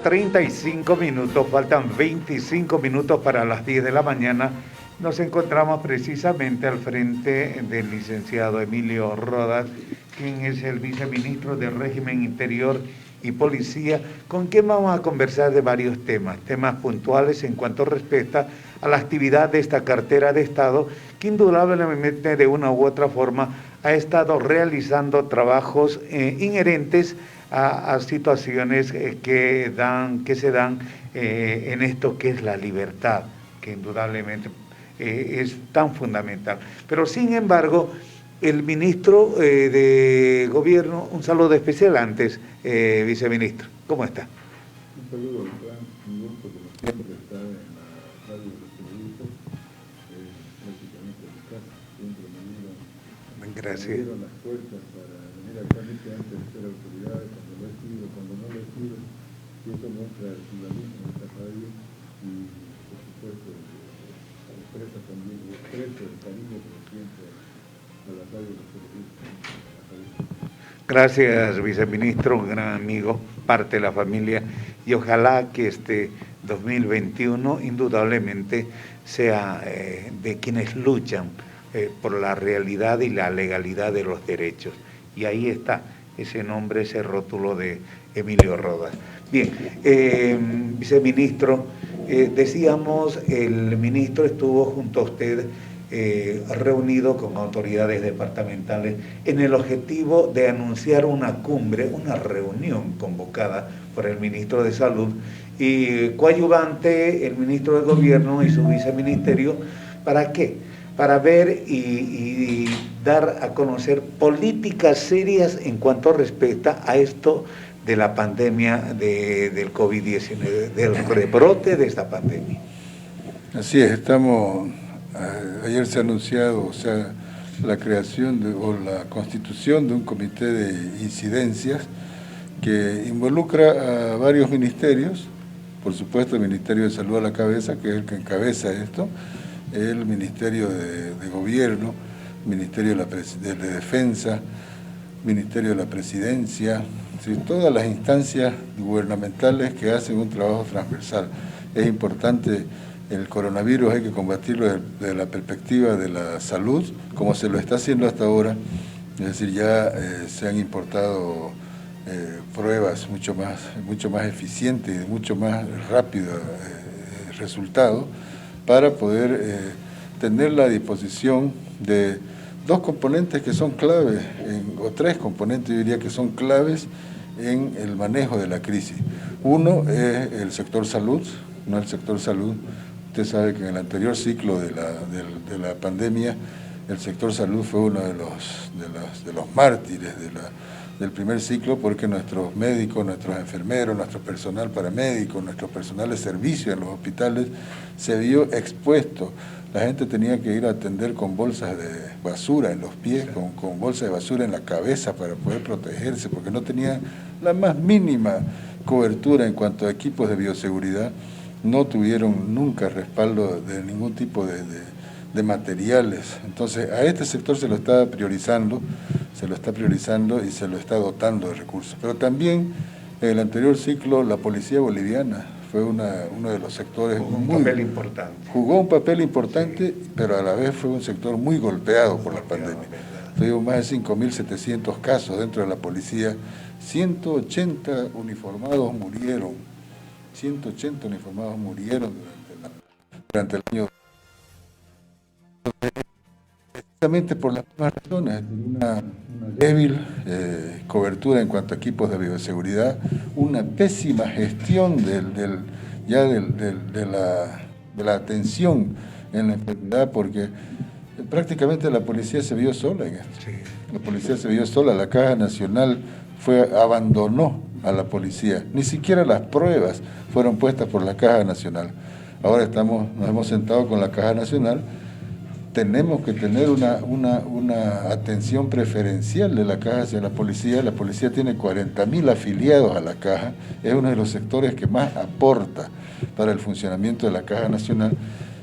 35 minutos, faltan 25 minutos para las 10 de la mañana. Nos encontramos precisamente al frente del licenciado Emilio Rodas, quien es el viceministro del Régimen Interior y Policía, con quien vamos a conversar de varios temas puntuales en cuanto respecta a la actividad de esta cartera de Estado, que indudablemente de una u otra forma ha estado realizando trabajos inherentes a situaciones que se dan en esto que es la libertad, que indudablemente es tan fundamental. Pero sin embargo, el ministro de Gobierno, un saludo especial antes, viceministro, ¿cómo está? Un saludo, un gusto como siempre estar en la radio de los periodistas, prácticamente en mi casa, siempre me dieron las puertas para venir acá antes de ser autoridad, cuando lo he sido, cuando no lo he sido, y eso muestra el pluralismo de esta radio y por supuesto expresa también el cariño que siempre a la radio de los periodistas. Gracias, viceministro, un gran amigo, parte de la familia, y ojalá que este 2021 indudablemente sea de quienes luchan por la realidad y la legalidad de los derechos. Y ahí está ese nombre, ese rótulo de Emilio Rodas. Bien, viceministro, decíamos, el ministro estuvo junto a usted reunido con autoridades departamentales en el objetivo de anunciar una cumbre, una reunión convocada por el ministro de Salud y coadyuvante el ministro de Gobierno y su viceministerio. ¿Para qué? Para ver y dar a conocer políticas serias en cuanto respecta a esto de la pandemia del COVID-19, del rebrote de esta pandemia. Así es, ayer se ha anunciado, la creación o la constitución de un comité de incidencias que involucra a varios ministerios, por supuesto el Ministerio de Salud a la cabeza, que es el que encabeza esto, el Ministerio de Gobierno, Ministerio de Defensa, Ministerio de la Presidencia, ¿sí? Todas las instancias gubernamentales que hacen un trabajo transversal. Es importante. El coronavirus hay que combatirlo desde la perspectiva de la salud, como se lo está haciendo hasta ahora, es decir, ya se han importado pruebas mucho más eficientes y de mucho más rápido resultado para poder tener la disposición de dos componentes que son claves, o tres componentes yo diría que son claves en el manejo de la crisis. Uno es el sector salud, no el sector salud. Usted sabe que en el anterior ciclo de la pandemia, el sector salud fue uno de los mártires del primer ciclo, porque nuestros médicos, nuestros enfermeros, nuestro personal paramédico, nuestro personal de servicio en los hospitales se vio expuesto. La gente tenía que ir a atender con bolsas de basura en los pies, con bolsas de basura en la cabeza para poder protegerse, porque no tenían la más mínima cobertura en cuanto a equipos de bioseguridad. No tuvieron nunca respaldo de ningún tipo de materiales. Entonces, a este sector se lo está priorizando y se lo está dotando de recursos. Pero también, en el anterior ciclo, la policía boliviana fue uno de los sectores jugó un papel importante, sí, pero a la vez fue un sector muy golpeado por la pandemia. Tuvimos más de 5.700 casos dentro de la policía, 180 uniformados murieron. 180 uniformados murieron durante el año, precisamente por las mismas razones, una débil cobertura en cuanto a equipos de bioseguridad, una pésima gestión de la atención en la enfermedad, porque prácticamente la policía se vio sola en esto. Sí. La policía se vio sola, la Caja Nacional abandonó a la policía, ni siquiera las pruebas fueron puestas por la Caja Nacional. Ahora nos hemos sentado con la Caja Nacional, tenemos que tener una atención preferencial de la Caja hacia la policía tiene 40.000 afiliados a la Caja, es uno de los sectores que más aporta para el funcionamiento de la Caja Nacional,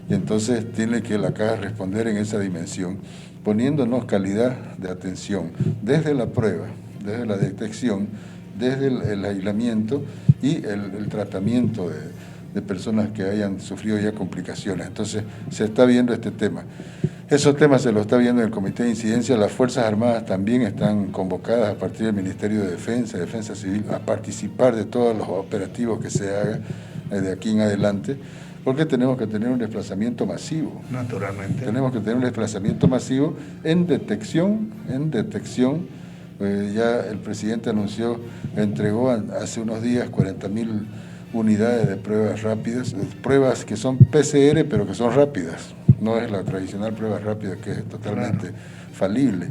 y entonces tiene que la Caja responder en esa dimensión, poniéndonos calidad de atención, desde la prueba, desde la detección, desde el aislamiento y el tratamiento de personas que hayan sufrido ya complicaciones. Entonces, se está viendo este tema. Esos temas se lo está viendo el Comité de Incidencia. Las Fuerzas Armadas también están convocadas a partir del Ministerio de Defensa, Defensa Civil, a participar de todos los operativos que se hagan de aquí en adelante, porque tenemos que tener un desplazamiento masivo. Naturalmente. Tenemos que tener un desplazamiento masivo en detección. Ya el presidente anunció, entregó hace unos días 40.000 unidades de pruebas rápidas, pruebas que son PCR, pero que son rápidas. No es la tradicional prueba rápida que es totalmente falible.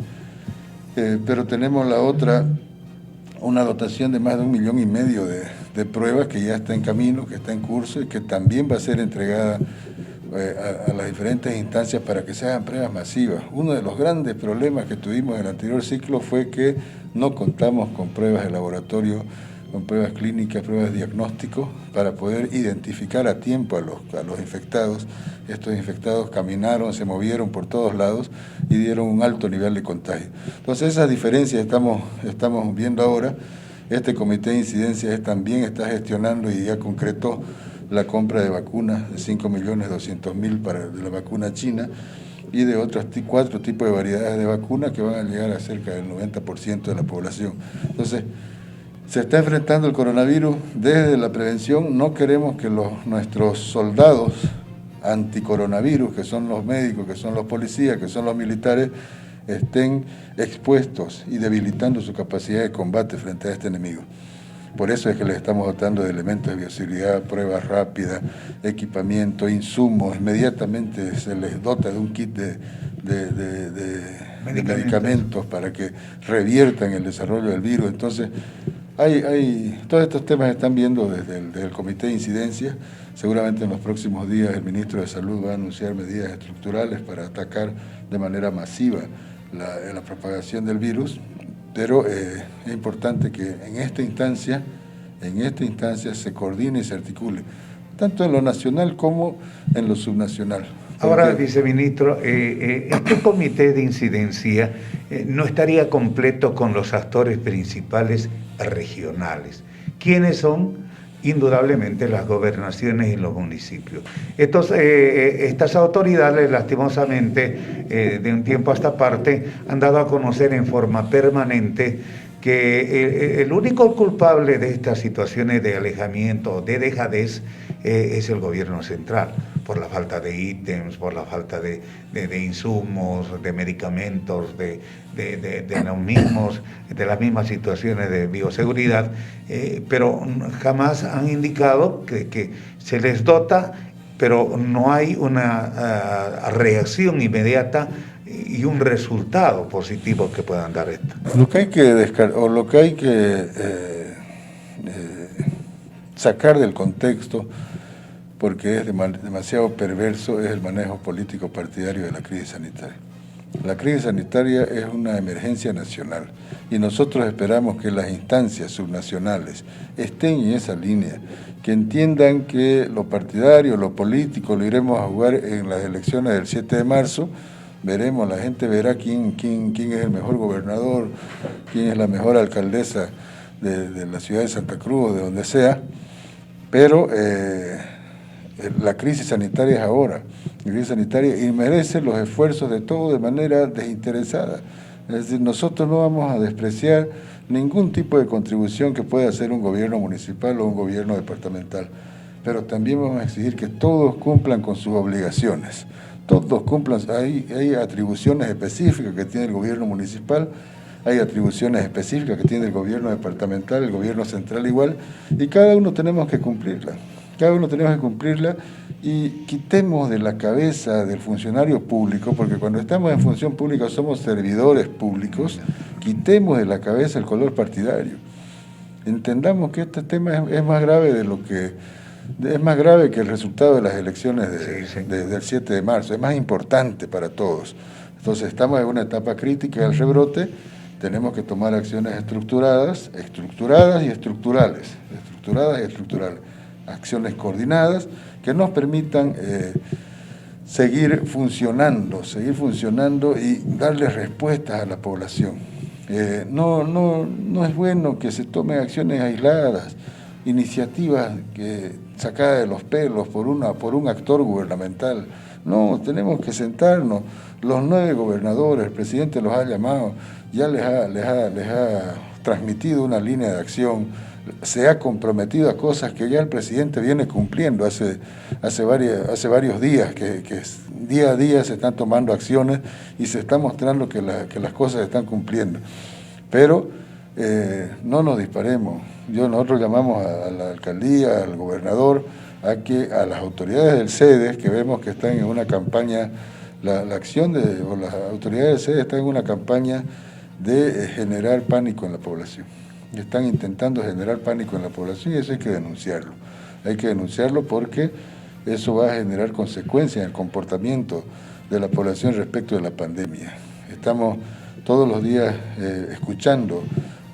Pero tenemos la otra, una dotación de más de 1,5 millones de pruebas que ya está en camino, que está en curso y que también va a ser entregada a las diferentes instancias para que se hagan pruebas masivas. Uno de los grandes problemas que tuvimos en el anterior ciclo fue que no contamos con pruebas de laboratorio, con pruebas clínicas, pruebas de diagnóstico, para poder identificar a tiempo a los infectados. Estos infectados caminaron, se movieron por todos lados y dieron un alto nivel de contagio. Entonces esas diferencias estamos viendo ahora. Este Comité de Incidencias también está gestionando y ya concretó la compra de vacunas de 5.200.000 de la vacuna china y de otros 4 tipos de variedades de vacunas que van a llegar a cerca del 90% de la población. Entonces, se está enfrentando el coronavirus desde la prevención. No queremos que nuestros soldados anticoronavirus, que son los médicos, que son los policías, que son los militares, estén expuestos y debilitando su capacidad de combate frente a este enemigo. Por eso es que les estamos dotando de elementos de bioseguridad, pruebas rápidas, equipamiento, insumos. Inmediatamente se les dota de un kit de medicamentos para que reviertan el desarrollo del virus. Entonces, todos estos temas se están viendo desde el Comité de Incidencia. Seguramente en los próximos días el Ministro de Salud va a anunciar medidas estructurales para atacar de manera masiva la propagación del virus, pero es importante que en esta instancia se coordine y se articule, tanto en lo nacional como en lo subnacional. Ahora, viceministro, este comité de incidencia no estaría completo con los actores principales regionales. ¿Quiénes son? Indudablemente las gobernaciones y los municipios. Estas autoridades, lastimosamente, de un tiempo a esta parte, han dado a conocer en forma permanente que el único culpable de estas situaciones de alejamiento, de dejadez, es el gobierno central, por la falta de ítems, por la falta de insumos, de medicamentos, de neumismos, de las mismas situaciones de bioseguridad, pero jamás han indicado que se les dota, pero no hay una reacción inmediata y un resultado positivo que puedan dar esto. Lo que hay que sacar del contexto, porque es demasiado perverso, es el manejo político partidario de la crisis sanitaria. La crisis sanitaria es una emergencia nacional y nosotros esperamos que las instancias subnacionales estén en esa línea, que entiendan que lo partidario, lo político, lo iremos a jugar en las elecciones del 7 de marzo, veremos, la gente verá quién es el mejor gobernador, quién es la mejor alcaldesa de la ciudad de Santa Cruz, de donde sea, pero la crisis sanitaria es ahora, la crisis sanitaria, y merece los esfuerzos de todos de manera desinteresada. Es decir, nosotros no vamos a despreciar ningún tipo de contribución que pueda hacer un gobierno municipal o un gobierno departamental, pero también vamos a exigir que todos cumplan con sus obligaciones. Todos cumplan, hay atribuciones específicas que tiene el gobierno municipal, hay atribuciones específicas que tiene el gobierno departamental, el gobierno central igual, y cada uno tenemos que cumplirla. Cada uno tenemos que cumplirla y quitemos de la cabeza del funcionario público, porque cuando estamos en función pública somos servidores públicos, quitemos de la cabeza el color partidario. Entendamos que este tema es más grave que el resultado de las elecciones del 7 de marzo, es más importante para todos. Entonces estamos en una etapa crítica del rebrote, tenemos que tomar acciones estructuradas y estructurales, acciones coordinadas que nos permitan seguir funcionando y darle respuestas a la población. No es bueno que se tomen acciones aisladas, iniciativas sacadas de los pelos por un actor gubernamental. No, tenemos que sentarnos. Los 9 gobernadores, el presidente los ha llamado, ya les ha transmitido una línea de acción, se ha comprometido a cosas que ya el presidente viene cumpliendo hace varios días, que día a día se están tomando acciones y se está mostrando que las cosas se están cumpliendo. Pero no nos disparemos. Nosotros llamamos a la alcaldía, al gobernador, a las autoridades del CEDES, que vemos que están en una campaña, las autoridades del CEDES están en una campaña de generar pánico en la población. Están intentando generar pánico en la población y eso hay que denunciarlo. Hay que denunciarlo porque eso va a generar consecuencias en el comportamiento de la población respecto de la pandemia. Estamos todos los días escuchando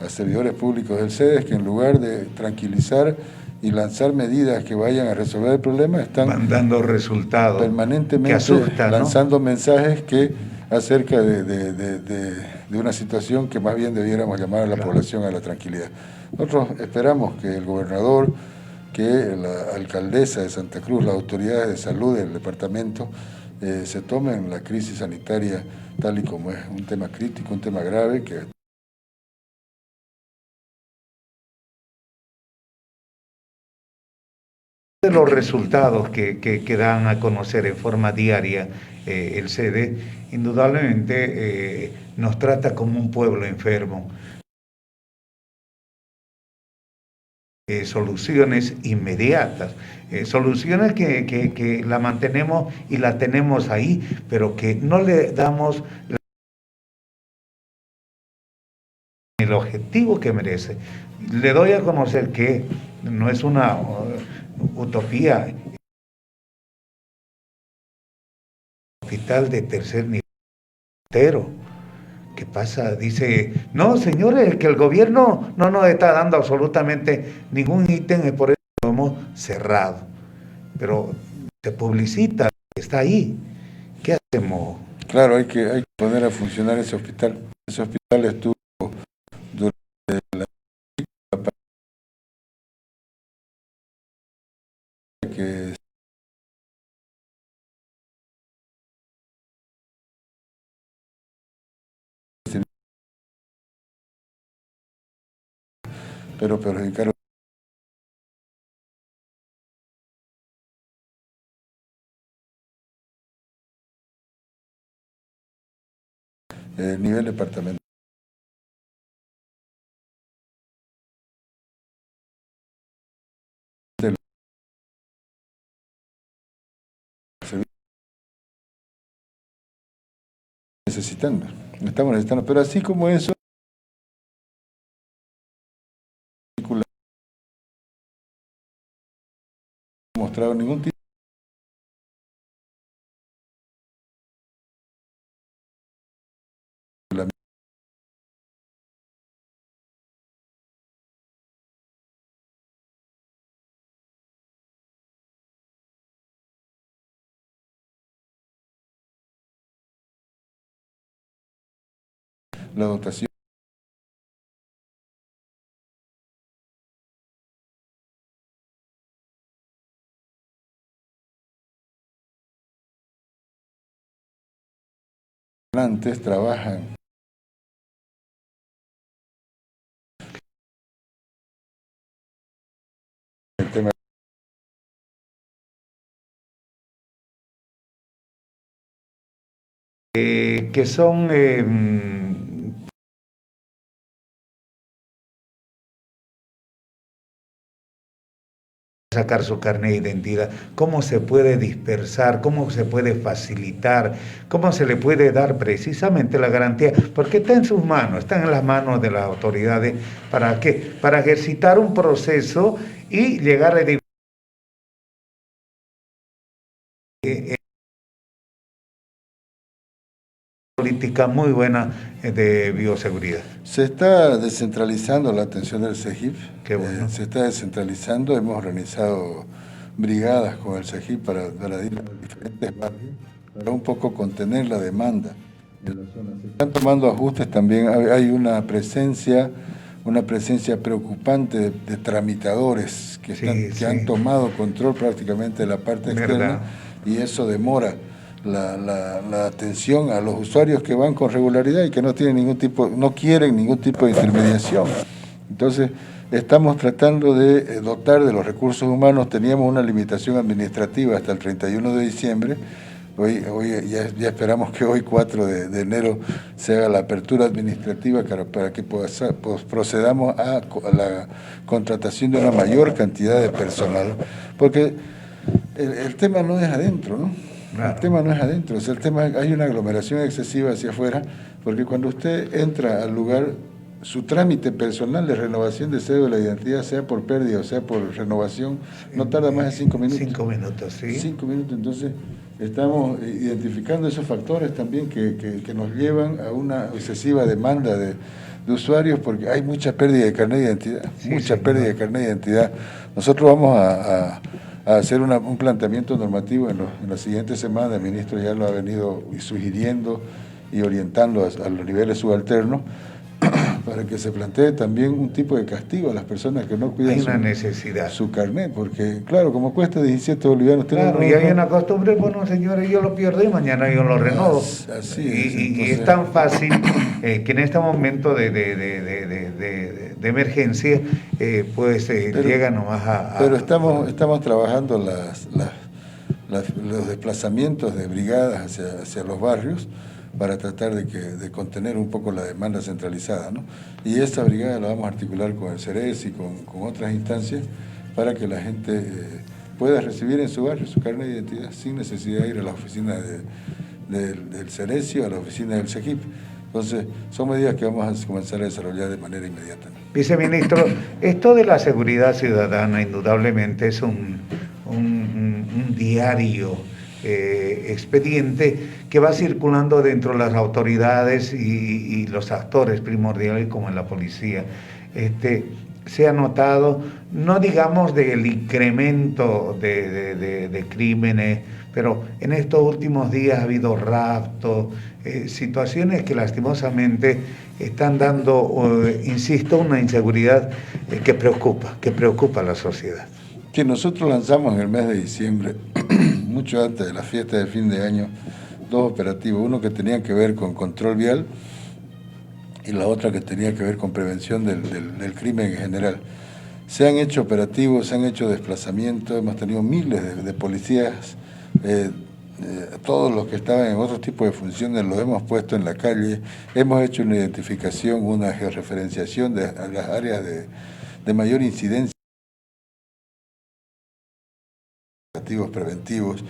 a servidores públicos del CEDES que en lugar de tranquilizar y lanzar medidas que vayan a resolver el problema, están mandando resultados permanentemente asustan, lanzando mensajes que acerca de una situación que más bien debiéramos llamar a la población a la tranquilidad. Nosotros esperamos que el gobernador, que la alcaldesa de Santa Cruz, las autoridades de salud del departamento, se tomen la crisis sanitaria tal y como es un tema crítico, un tema grave que de los resultados que dan a conocer en forma diaria el CEDES, indudablemente nos trata como un pueblo enfermo. Soluciones inmediatas, soluciones que la mantenemos y la tenemos ahí, pero que no le damos el objetivo que merece. Le doy a conocer que no es una utopía. Hospital de tercer nivel entero. ¿Qué pasa? Dice, no, señores, que el gobierno no nos está dando absolutamente ningún ítem y por eso lo hemos cerrado. Pero se publicita, está ahí. ¿Qué hacemos? Claro, hay que poner a funcionar ese hospital. Ese hospital estuvo durante la que pero perjudicaron el nivel departamental. Estamos necesitando, pero así como eso, no ha mostrado ningún tipo de la dotación. Antes trabajan el tema que son sacar su carnet de identidad, cómo se puede dispersar, cómo se puede facilitar, cómo se le puede dar precisamente la garantía, porque está en sus manos, está en las manos de las autoridades, ¿para qué? Para ejercitar un proceso y llegar a política muy buena de bioseguridad. Se está descentralizando la atención del CEGIP. Qué bueno. Se está descentralizando, hemos organizado brigadas con el CEGIP para ir a los diferentes barrios, para un poco contener la demanda de la zona. Se están tomando ajustes también, hay una presencia preocupante de tramitadores que han tomado control prácticamente de la parte externa, y eso demora la atención a los usuarios que van con regularidad y que no quieren ningún tipo de intermediación. Entonces, estamos tratando de dotar de los recursos humanos. Teníamos una limitación administrativa hasta el 31 de diciembre. Hoy ya esperamos que hoy, 4 de enero, se haga la apertura administrativa para que procedamos a la contratación de una mayor cantidad de personal, porque el tema no es adentro, ¿no? Claro. El tema no es adentro, el tema hay una aglomeración excesiva hacia afuera, porque cuando usted entra al lugar, su trámite personal de renovación de cédula de identidad, sea por pérdida o sea por renovación, no tarda más de 5 minutos. 5 minutos, sí. 5 minutos, entonces estamos identificando esos factores también que nos llevan a una excesiva demanda de usuarios, porque hay mucha pérdida de carnet de identidad, pérdida de carnet de identidad. Nosotros vamos a hacer un planteamiento normativo en las siguientes semanas. El ministro ya lo ha venido sugiriendo y orientando a los niveles subalternos, para que se plantee también un tipo de castigo a las personas que no cuidan su carnet, porque claro, como cuesta 17 bolivianos... Claro, y hay una costumbre, bueno, señores, yo lo pierdo y mañana yo lo renovo. Así es. Y es tan fácil que en este momento de emergencia, llega nomás a... Pero estamos trabajando los desplazamientos de brigadas hacia los barrios, para tratar de contener un poco la demanda centralizada, ¿no? Y esta brigada la vamos a articular con el CERES y con otras instancias, para que la gente pueda recibir en su barrio su carnet de identidad sin necesidad de ir a la oficina del CERES o a la oficina del CEGIP. Entonces, son medidas que vamos a comenzar a desarrollar de manera inmediata, ¿no? Viceministro, esto de la seguridad ciudadana indudablemente es un diario expediente que va circulando dentro de las autoridades y los actores primordiales, como en la policía. Se ha notado, no digamos del incremento de crímenes, pero en estos últimos días ha habido raptos, situaciones que lastimosamente están dando, insisto, una inseguridad que preocupa a la sociedad. Que nosotros lanzamos en el mes de diciembre, mucho antes de la fiesta de fin de año, 2 operativos, uno que tenía que ver con control vial y la otra que tenía que ver con prevención del crimen en general. Se han hecho operativos, se han hecho desplazamientos, hemos tenido miles de policías, todos los que estaban en otro tipo de funciones los hemos puesto en la calle, hemos hecho una identificación, una georreferenciación de las áreas de mayor incidencia, preventivos.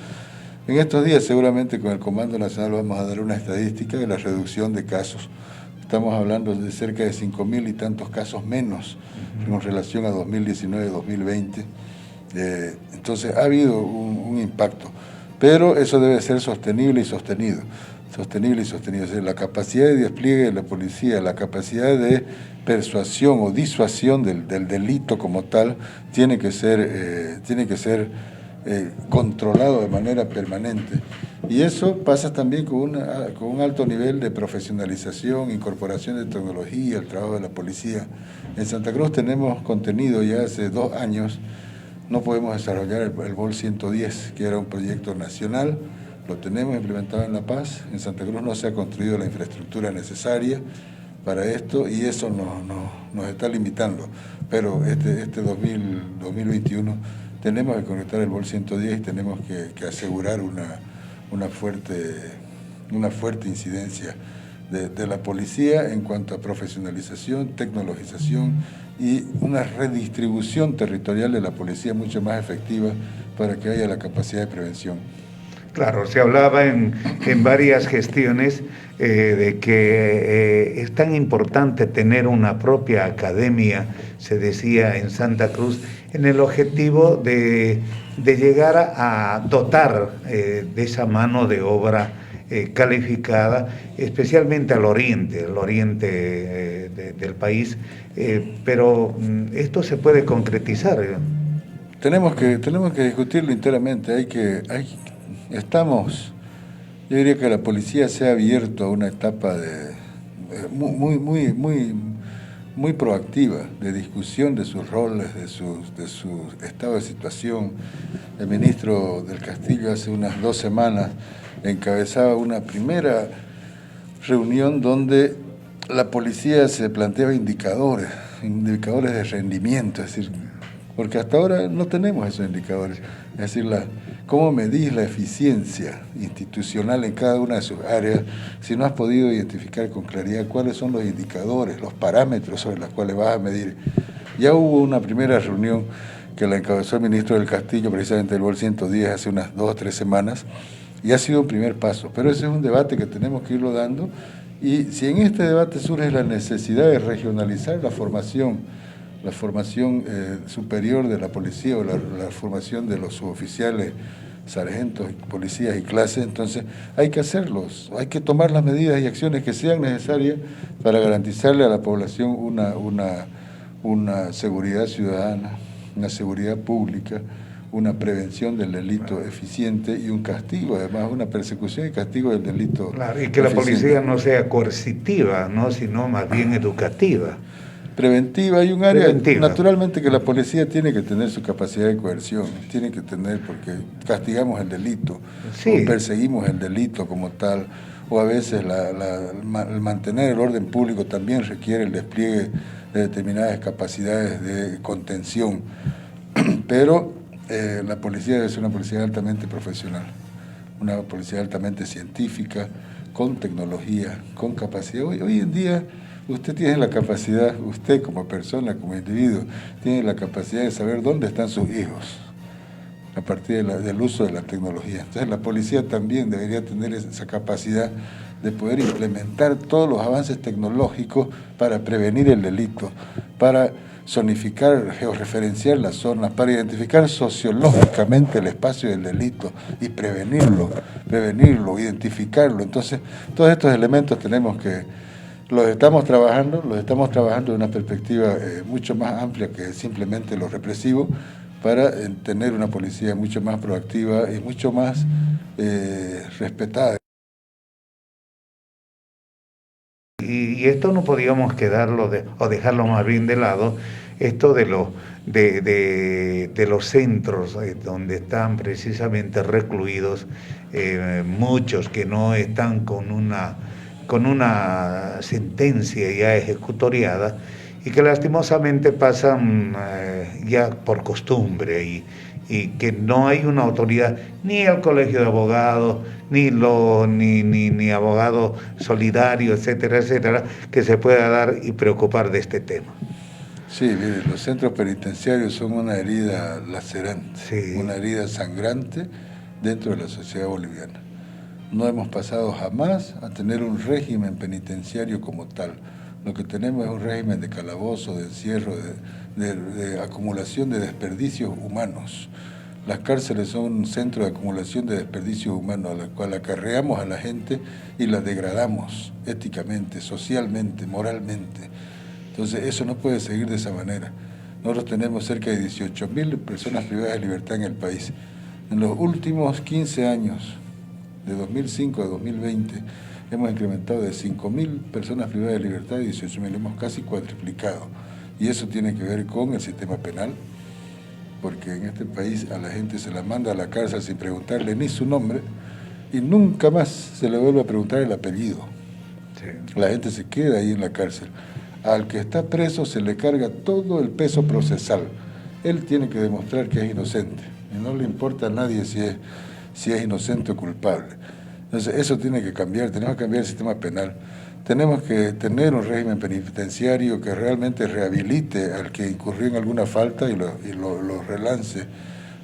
En estos días seguramente con el Comando Nacional vamos a dar una estadística de la reducción de casos. Estamos hablando de cerca de 5.000 y tantos casos menos con relación a 2019-2020. Entonces ha habido un impacto, pero eso debe ser sostenible y sostenido. Es decir, la capacidad de despliegue de la policía, la capacidad de persuasión o disuasión del delito como tal, tiene que ser controlado de manera permanente. Y eso pasa también con un alto nivel de profesionalización, incorporación de tecnología, el trabajo de la policía. En Santa Cruz tenemos contenido ya hace 2 años, no podemos desarrollar el VOL 110, que era un proyecto nacional, lo tenemos implementado en La Paz. En Santa Cruz no se ha construido la infraestructura necesaria para esto y eso nos está limitando. Pero este 2021 tenemos que conectar el VOL 110 y tenemos que asegurar una fuerte incidencia de la policía en cuanto a profesionalización, tecnologización y una redistribución territorial de la policía mucho más efectiva para que haya la capacidad de prevención. Claro, se hablaba en varias gestiones de que es tan importante tener una propia academia, se decía en Santa Cruz, en el objetivo de llegar a dotar de esa mano de obra calificada, especialmente al oriente del país, pero esto se puede concretizar. Tenemos que discutirlo enteramente, Yo diría que la policía se ha abierto a una etapa muy proactiva de discusión de sus roles, de su estado de situación. El ministro del Castillo hace unas 2 semanas encabezaba una primera reunión donde la policía se planteaba indicadores de rendimiento, es decir, porque hasta ahora no tenemos esos indicadores, es decir, cómo medís la eficiencia institucional en cada una de sus áreas si no has podido identificar con claridad cuáles son los indicadores, los parámetros sobre los cuales vas a medir. Ya hubo una primera reunión que la encabezó el ministro del Castillo, precisamente el BOL 110, hace unas 2 o 3 semanas, y ha sido un primer paso, pero ese es un debate que tenemos que irlo dando, y si en este debate surge la necesidad de regionalizar la formación superior de la policía o la formación de los suboficiales, sargentos, policías y clases, entonces hay que hacerlos, hay que tomar las medidas y acciones que sean necesarias para garantizarle a la población una seguridad ciudadana, una seguridad pública, una prevención del delito eficiente y un castigo, además una persecución y castigo del delito claro, y que eficiente. la policía no sea coercitiva, ¿no?, sino más bien educativa. Preventiva, hay un área, Preventiva. naturalmente que la policía tiene que tener su capacidad de coerción, tiene que tener, porque castigamos el delito, sí, o perseguimos el delito como tal, o a veces el mantener el orden público también requiere el despliegue de determinadas capacidades de contención, pero la policía debe ser una policía altamente profesional, una policía altamente científica, con tecnología, con capacidad. Hoy en día usted tiene la capacidad, usted como persona, como individuo, tiene la capacidad de saber dónde están sus hijos a partir del uso de la tecnología. Entonces la policía también debería tener esa capacidad de poder implementar todos los avances tecnológicos para prevenir el delito, para zonificar, georreferenciar las zonas, para identificar sociológicamente el espacio del delito y prevenirlo, identificarlo. Entonces, todos estos elementos los estamos trabajando de una perspectiva mucho más amplia que simplemente lo represivo, para tener una policía mucho más proactiva y mucho más respetada. Y esto no podíamos quedarlo o dejarlo más bien de lado, esto de los centros donde están precisamente recluidos muchos que no están con una sentencia ya ejecutoriada y que lastimosamente pasan ya por costumbre y que no hay una autoridad, ni el Colegio de Abogados, ni abogado solidario, etcétera, etcétera, que se pueda dar y preocupar de este tema. Sí, mire, los centros penitenciarios son una herida lacerante, sí, una herida sangrante dentro de la sociedad boliviana. No hemos pasado jamás a tener un régimen penitenciario como tal. Lo que tenemos es un régimen de calabozo, de encierro, de acumulación de desperdicios humanos. Las cárceles son un centro de acumulación de desperdicios humanos a la cual acarreamos a la gente y la degradamos éticamente, socialmente, moralmente. Entonces eso no puede seguir de esa manera. Nosotros tenemos cerca de 18.000 personas privadas de libertad en el país. En los últimos 15 años, de 2005 a 2020, hemos incrementado de 5.000 personas privadas de libertad y 18.000, hemos casi cuadriplicado. Y eso tiene que ver con el sistema penal, porque en este país a la gente se la manda a la cárcel sin preguntarle ni su nombre y nunca más se le vuelve a preguntar el apellido. Sí. La gente se queda ahí en la cárcel. Al que está preso se le carga todo el peso procesal. Él tiene que demostrar que es inocente y no le importa a nadie si es inocente o culpable. Entonces eso tiene que cambiar, tenemos que cambiar el sistema penal. Tenemos que tener un régimen penitenciario que realmente rehabilite al que incurrió en alguna falta y lo relance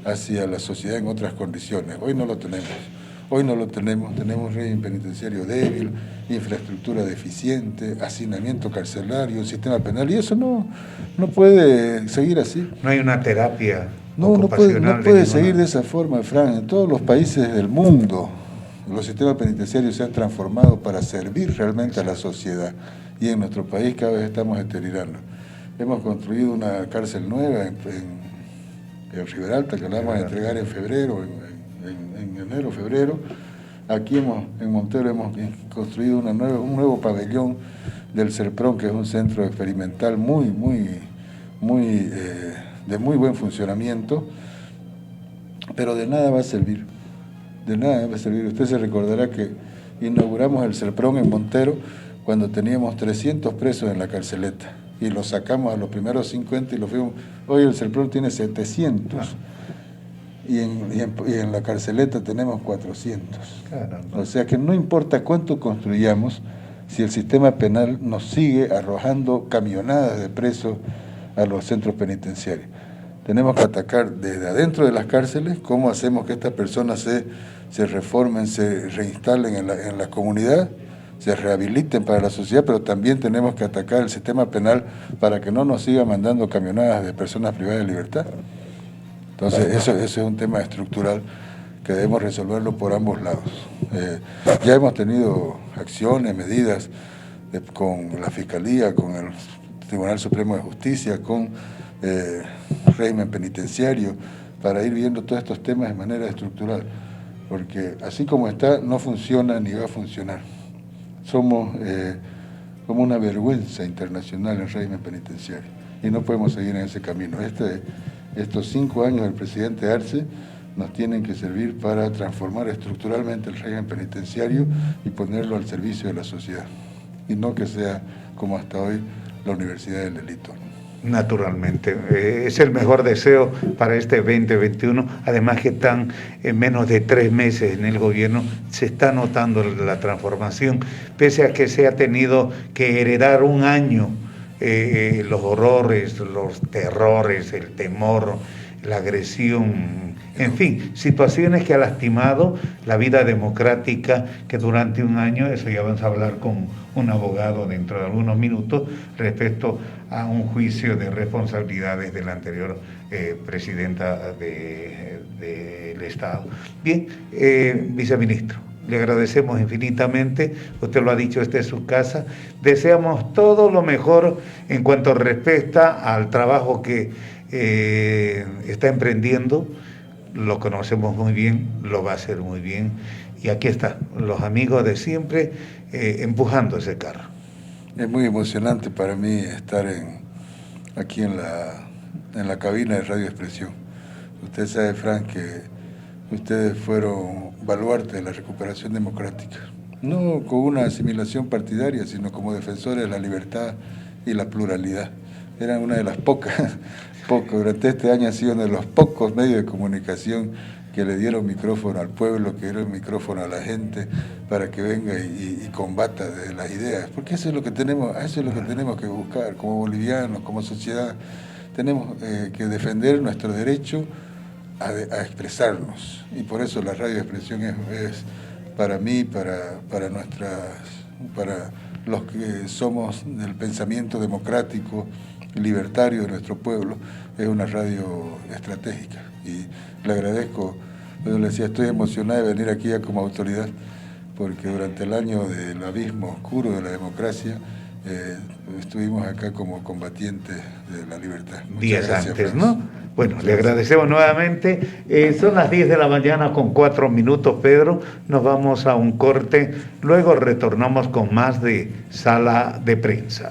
hacia la sociedad en otras condiciones. Hoy no lo tenemos, tenemos un régimen penitenciario débil, infraestructura deficiente, hacinamiento carcelario, un sistema penal, y eso no puede seguir así. No hay una terapia no puede seguir de esa forma, Fran. En todos los países del mundo los sistemas penitenciarios se han transformado para servir realmente a la sociedad, y en nuestro país cada vez estamos deteriorando. Hemos construido una cárcel nueva en Riberalta, que la vamos a entregar en febrero, en enero, febrero. Aquí en Montero hemos construido un nuevo pabellón del CERPRON, que es un centro experimental de muy buen funcionamiento, pero de nada va a servir. De nada va a servir. Usted se recordará que inauguramos el CERPRON en Montero cuando teníamos 300 presos en la carceleta y los sacamos a los primeros 50 y los fuimos. Hoy el CERPRON tiene 700 y en la carceleta tenemos 400. Caramba. O sea que no importa cuánto construyamos, si el sistema penal nos sigue arrojando camionadas de presos a los centros penitenciarios. Tenemos que atacar desde adentro de las cárceles cómo hacemos que estas personas se reformen, se reinstalen en la comunidad, se rehabiliten para la sociedad, pero también tenemos que atacar el sistema penal para que no nos siga mandando camionadas de personas privadas de libertad. Entonces eso es un tema estructural que debemos resolverlo por ambos lados. Ya hemos tenido acciones, medidas con la Fiscalía, con el Tribunal Supremo de Justicia, con régimen penitenciario, para ir viendo todos estos temas de manera estructural, porque así como está, no funciona ni va a funcionar. Somos como una vergüenza internacional en régimen penitenciario y no podemos seguir en ese camino. Estos 5 años del presidente Arce nos tienen que servir para transformar estructuralmente el régimen penitenciario y ponerlo al servicio de la sociedad, y no que sea como hasta hoy la Universidad del Delito. Naturalmente, es el mejor deseo para este 2021, además que están en menos de 3 meses en el gobierno, se está notando la transformación, pese a que se ha tenido que heredar un año los horrores, los terrores, el temor, la agresión, en fin, situaciones que ha lastimado la vida democrática, que durante un año, eso ya vamos a hablar con un abogado dentro de algunos minutos, respecto a un juicio de responsabilidades de la anterior presidenta del Estado. Bien, viceministro, le agradecemos infinitamente, usted lo ha dicho, esta es su casa, deseamos todo lo mejor en cuanto respecta al trabajo que está emprendiendo, lo conocemos muy bien, lo va a hacer muy bien, y aquí están los amigos de siempre empujando ese carro. Es muy emocionante para mí estar aquí en la cabina de Radio Expresión. Usted sabe, Frank, que ustedes fueron baluarte de la recuperación democrática, no con una asimilación partidaria, sino como defensores de la libertad y la pluralidad. Eran una de las durante este año ha sido uno de los pocos medios de comunicación que le dieron micrófono al pueblo, que dieron micrófono a la gente para que venga y combata de las ideas, porque eso es lo que tenemos que buscar como bolivianos, como sociedad. Tenemos que defender nuestro derecho a expresarnos, y por eso la radio expresión es para mí, para los que somos del pensamiento democrático, libertario de nuestro pueblo, es una radio estratégica, y le agradezco. Yo le decía, estoy emocionado de venir aquí ya como autoridad, porque durante el año del abismo oscuro de la democracia estuvimos acá como combatientes de la libertad. Días antes, ¿no? Bueno, le agradecemos nuevamente. Son las 10 de la mañana con 4 minutos, Pedro. Nos vamos a un corte, luego retornamos con más de Sala de Prensa.